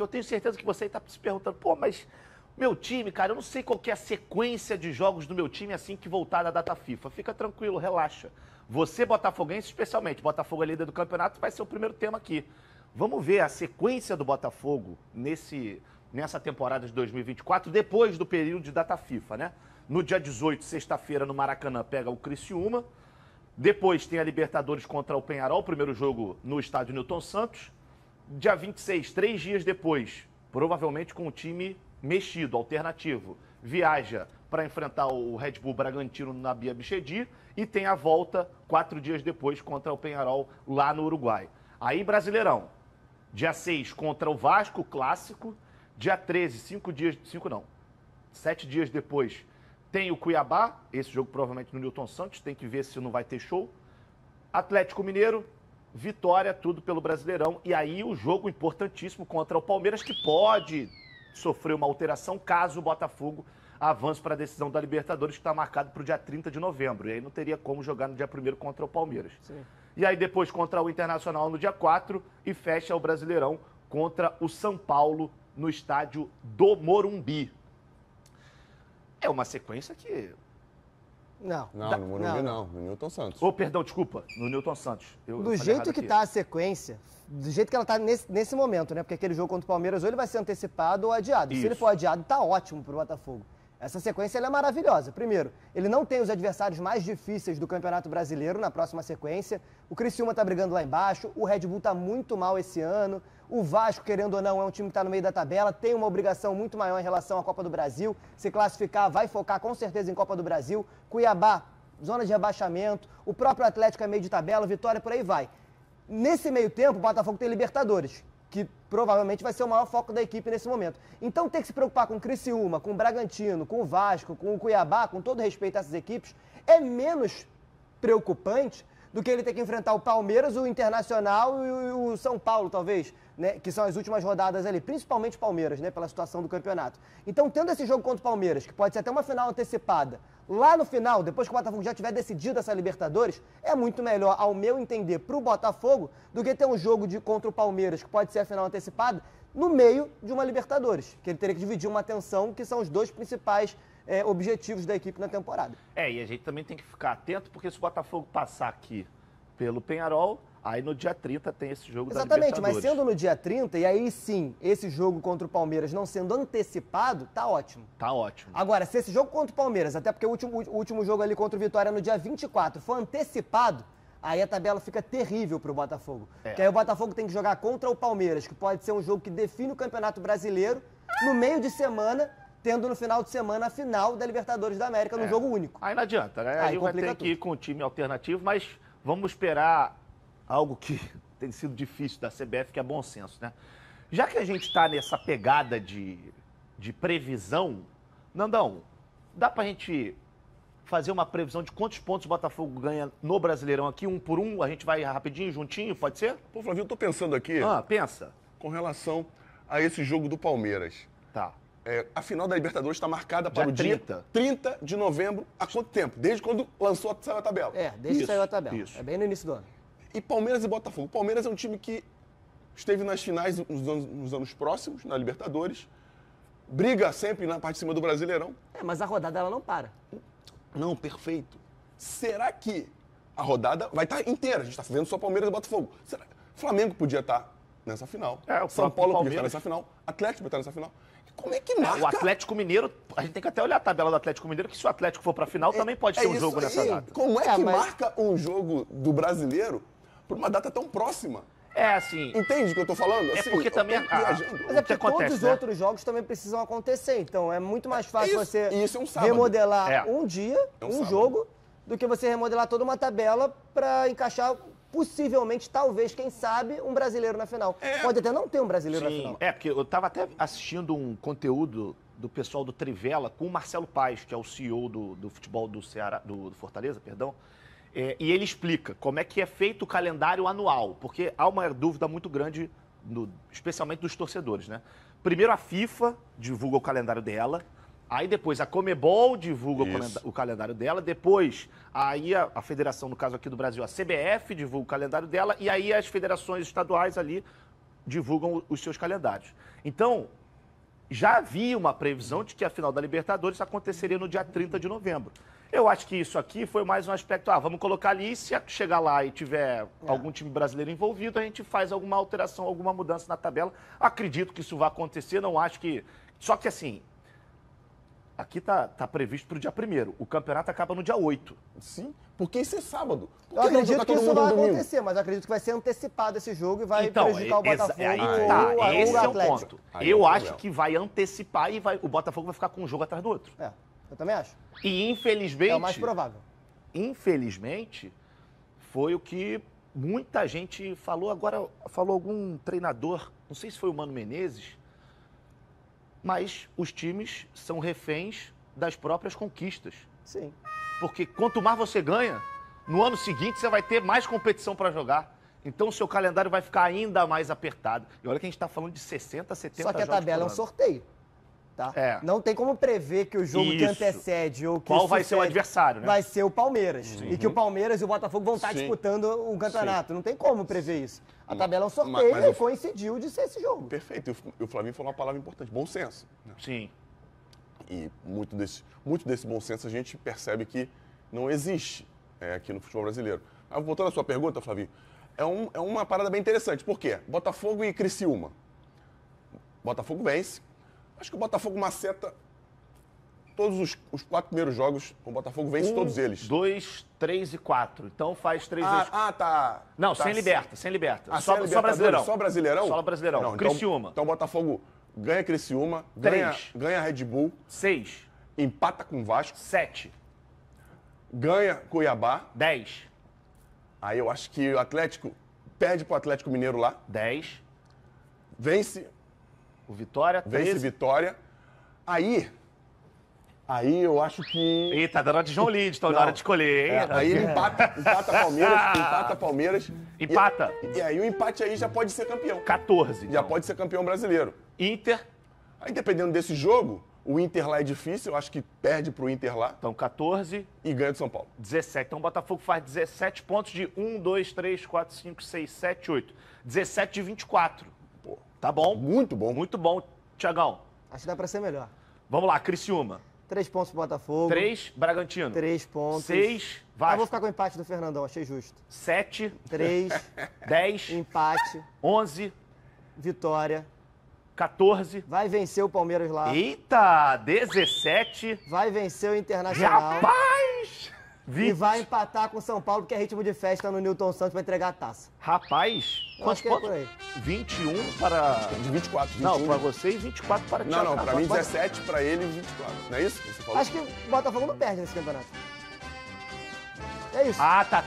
eu tenho certeza que você está se perguntando, pô, mas meu time, cara, eu não sei qual que é a sequência de jogos do meu time assim que voltar da data FIFA. Fica tranquilo, relaxa. Você, botafoguense, especialmente, Botafogo é líder do campeonato, vai ser o primeiro tema aqui. Vamos ver a sequência do Botafogo nessa temporada de 2024, depois do período de data FIFA, né? No dia 18, sexta-feira, no Maracanã, pega o Criciúma. Depois tem a Libertadores contra o Peñarol, primeiro jogo no estádio Newton Santos. Dia 26, 3 dias depois, provavelmente com o time mexido, alternativo, viaja para enfrentar o Red Bull Bragantino na Bia Bichedi e tem a volta 4 dias depois contra o Peñarol lá no Uruguai. Aí, Brasileirão, dia 6 contra o Vasco, clássico. Dia 13, 7 dias depois, tem o Cuiabá, esse jogo provavelmente no Newton Santos, tem que ver se não vai ter show. Atlético Mineiro, Vitória, tudo pelo Brasileirão. E aí o jogo importantíssimo contra o Palmeiras, que pode sofrer uma alteração caso o Botafogo avance para a decisão da Libertadores, que está marcado para o dia 30 de novembro. E aí não teria como jogar no dia 1º contra o Palmeiras. Sim. E aí depois contra o Internacional no dia 4 e fecha o Brasileirão contra o São Paulo no estádio do Morumbi. É uma sequência que... Não, no Morumbi não, no Newton Santos. Oh, perdão, desculpa, no Newton Santos. Do jeito que está a sequência, do jeito que ela está nesse momento, né? Porque aquele jogo contra o Palmeiras ou ele vai ser antecipado ou adiado. Isso. Se ele for adiado, tá ótimo pro Botafogo. Essa sequência ela é maravilhosa. Primeiro, ele não tem os adversários mais difíceis do Campeonato Brasileiro na próxima sequência. O Criciúma está brigando lá embaixo, o Red Bull está muito mal esse ano. O Vasco, querendo ou não, é um time que está no meio da tabela, tem uma obrigação muito maior em relação à Copa do Brasil. Se classificar, vai focar com certeza em Copa do Brasil. Cuiabá, zona de rebaixamento. O próprio Atlético é meio de tabela, Vitória, por aí vai. Nesse meio tempo, o Botafogo tem Libertadores, que provavelmente vai ser o maior foco da equipe nesse momento. Então tem que se preocupar com o Criciúma, com o Bragantino, com o Vasco, com o Cuiabá, com todo respeito a essas equipes, é menos preocupante do que ele ter que enfrentar o Palmeiras, o Internacional e o São Paulo, talvez, né, que são as últimas rodadas ali, principalmente o Palmeiras, né, pela situação do campeonato. Então, tendo esse jogo contra o Palmeiras, que pode ser até uma final antecipada, lá no final, depois que o Botafogo já tiver decidido essa Libertadores, é muito melhor, ao meu entender, para o Botafogo, do que ter um jogo contra o Palmeiras, que pode ser a final antecipada, no meio de uma Libertadores, que ele teria que dividir uma atenção, que são os dois principais objetivos da equipe na temporada. E a gente também tem que ficar atento, porque se o Botafogo passar aqui pelo Peñarol, aí no dia 30 tem esse jogo da Libertadores. Exatamente, mas sendo no dia 30, e aí sim, esse jogo contra o Palmeiras não sendo antecipado, tá ótimo. Tá ótimo. Agora, se esse jogo contra o Palmeiras, até porque o último jogo ali contra o Vitória no dia 24, for antecipado, aí a tabela fica terrível pro Botafogo. Porque aí o Botafogo tem que jogar contra o Palmeiras, que pode ser um jogo que define o Campeonato Brasileiro, no meio de semana, tendo no final de semana a final da Libertadores da América, num jogo único. Aí não adianta, né? Aí vai ter que ir com o time alternativo, mas vamos esperar algo que tem sido difícil da CBF, que é bom senso, né? Já que a gente está nessa pegada de previsão, Nandão, dá pra gente fazer uma previsão de quantos pontos o Botafogo ganha no Brasileirão aqui, um por um? A gente vai rapidinho, juntinho, pode ser? Pô, Flavio, eu tô pensando aqui... pensa. Com relação a esse jogo do Palmeiras. Tá. A final da Libertadores está marcada para o dia 30 de novembro. Há quanto tempo? Desde quando saiu a tabela. Desde que saiu a tabela. Isso. É bem no início do ano. E Palmeiras e Botafogo. Palmeiras é um time que esteve nas finais nos anos próximos, na Libertadores. Briga sempre na parte de cima do Brasileirão. Mas a rodada ela não para. Não, perfeito. Será que a rodada vai estar inteira? A gente está vendo só Palmeiras e Botafogo. Será? O Flamengo podia estar nessa final. O São Paulo podia estar nessa final. Atlético podia estar nessa final. Como é que marca? O Atlético Mineiro, a gente tem que até olhar a tabela do Atlético Mineiro, que se o Atlético for para a final, também pode ter um jogo nessa data. Como é que marca um jogo do Brasileiro por uma data tão próxima? Assim... Entende o que eu tô falando? Assim, porque também... Mas é porque todos os outros jogos também precisam acontecer. Então, é muito mais fácil você remodelar um dia, um jogo, do que você remodelar toda uma tabela para encaixar... possivelmente, talvez, quem sabe, um brasileiro na final. Pode até não ter um brasileiro na final. Porque eu estava até assistindo um conteúdo do pessoal do Trivela com o Marcelo Paes, que é o CEO do futebol do Ceará, do Fortaleza, perdão. E ele explica como é que é feito o calendário anual, porque há uma dúvida muito grande, especialmente dos torcedores, né? Primeiro a FIFA divulga o calendário dela, aí depois a Conmebol divulga o calendário dela, depois aí a federação, no caso aqui do Brasil, a CBF divulga o calendário dela, e aí as federações estaduais ali divulgam os seus calendários. Então, já havia uma previsão de que a final da Libertadores aconteceria no dia 30 de novembro. Eu acho que isso aqui foi mais um aspecto, vamos colocar ali, e se chegar lá e tiver algum time brasileiro envolvido, a gente faz alguma alteração, alguma mudança na tabela. Acredito que isso vai acontecer, não acho que... Só que assim, aqui tá previsto para o dia 1º, o campeonato acaba no dia 8. Sim, porque isso é sábado. Eu acredito que isso vai acontecer, mas eu acredito que vai ser antecipado esse jogo e vai prejudicar o Botafogo esse ou o é o Atlético. ponto. Eu acho que vai antecipar e o Botafogo vai ficar com um jogo atrás do outro. Eu também acho. E infelizmente... É o mais provável. Infelizmente, foi o que muita gente falou. Agora, falou algum treinador, não sei se foi o Mano Menezes, mas os times são reféns das próprias conquistas. Sim. Porque quanto mais você ganha, no ano seguinte você vai ter mais competição para jogar. Então o seu calendário vai ficar ainda mais apertado. E olha que a gente está falando de 60, 70 jogos. Só que a tabela é um sorteio. Tá? Não tem como prever que o jogo que antecede ou que qual vai ser o adversário, né? Vai ser o Palmeiras. E que o Palmeiras e o Botafogo vão estar disputando o campeonato. Não tem como prever isso. A tabela é um sorteio e coincidiu de ser esse jogo. Perfeito. E o Flavinho falou uma palavra importante, bom senso. Sim. E muito desse bom senso a gente percebe que não existe aqui no futebol brasileiro. Voltando à sua pergunta, Flavinho, é uma parada bem interessante. Por quê? Botafogo e Criciúma. Botafogo vence. Acho que o Botafogo maceta todos os 4 primeiros jogos. O Botafogo vence todos eles. 2, 3 e 4. Então faz 3 tá. Não, tá sem liberta. Só Brasileirão. Só Brasileirão? Só Brasileirão. Não, Criciúma. Então o Botafogo ganha Criciúma, 3. ganha Red Bull. 6. Empata com Vasco. 7. Ganha Cuiabá. 10. Aí eu acho que o Atlético perde pro Atlético Mineiro lá. 10. Vence o Vitória, 13. Vence Vitória. Aí eu acho que... Ih, tá dando a de João Lid, então na hora de escolher, hein? Aí ele empata Palmeiras. Empata. E aí o empate aí já pode ser campeão. 14. Já pode ser campeão brasileiro. Inter. Aí dependendo desse jogo, o Inter lá é difícil, eu acho que perde pro Inter lá. Então 14. E ganha do São Paulo. 17. Então o Botafogo faz 17 pontos de 1, 2, 3, 4, 5, 6, 7, 8. 17 de 24. Pô, tá bom? Muito bom. Muito bom, Thiagão. Acho que dá pra ser melhor. Vamos lá, Criciúma. 3 pontos pro Botafogo. 3, Bragantino. 3 pontos. 6, Vasco. Eu vou ficar com o empate do Fernandão, achei justo. 7. 3. 10. Empate. 11. Vitória. 14. Vai vencer o Palmeiras lá. Eita, 17. Vai vencer o Internacional. Rapaz! 20. E vai empatar com o São Paulo, porque é ritmo de festa no Newton Santos para entregar a taça. Rapaz, quantos pontos? É 21 para... De 24. 21. Não, para você e 24 para o Thiago. Não, para mim 17, para ele 24. Não é isso que você falou? Acho que o Botafogo não perde nesse campeonato. É isso. Ah, tá.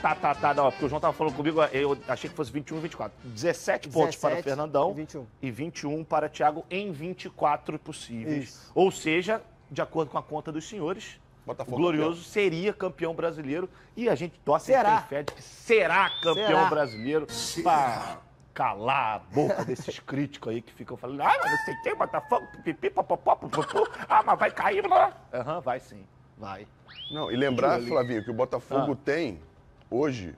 Não, porque o João tava falando comigo, eu achei que fosse 21 e 24. 17 pontos para o Fernandão e 21 para o Thiago em 24 possíveis. Isso. Ou seja, de acordo com a conta dos senhores, Botafogo o Glorioso seria campeão brasileiro e a gente torce e tem fé de que será campeão brasileiro para calar a boca desses críticos aí que ficam falando, mas não sei quem, Botafogo, pipipi, popopó, mas vai cair, Aham, vai sim, vai. Não, e lembrar, Flavinho, que o Botafogo tem, hoje,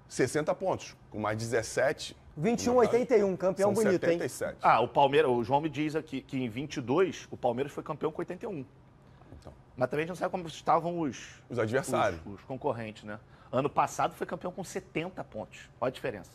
60 pontos, com mais 17... 21-81, campeão são bonito, 77. hein? Ah, o Palmeiras, o João me diz aqui que em 22, o Palmeiras foi campeão com 81. Então. Mas também a gente não sabe como estavam os adversários. Os concorrentes, né? Ano passado foi campeão com 70 pontos. Olha a diferença.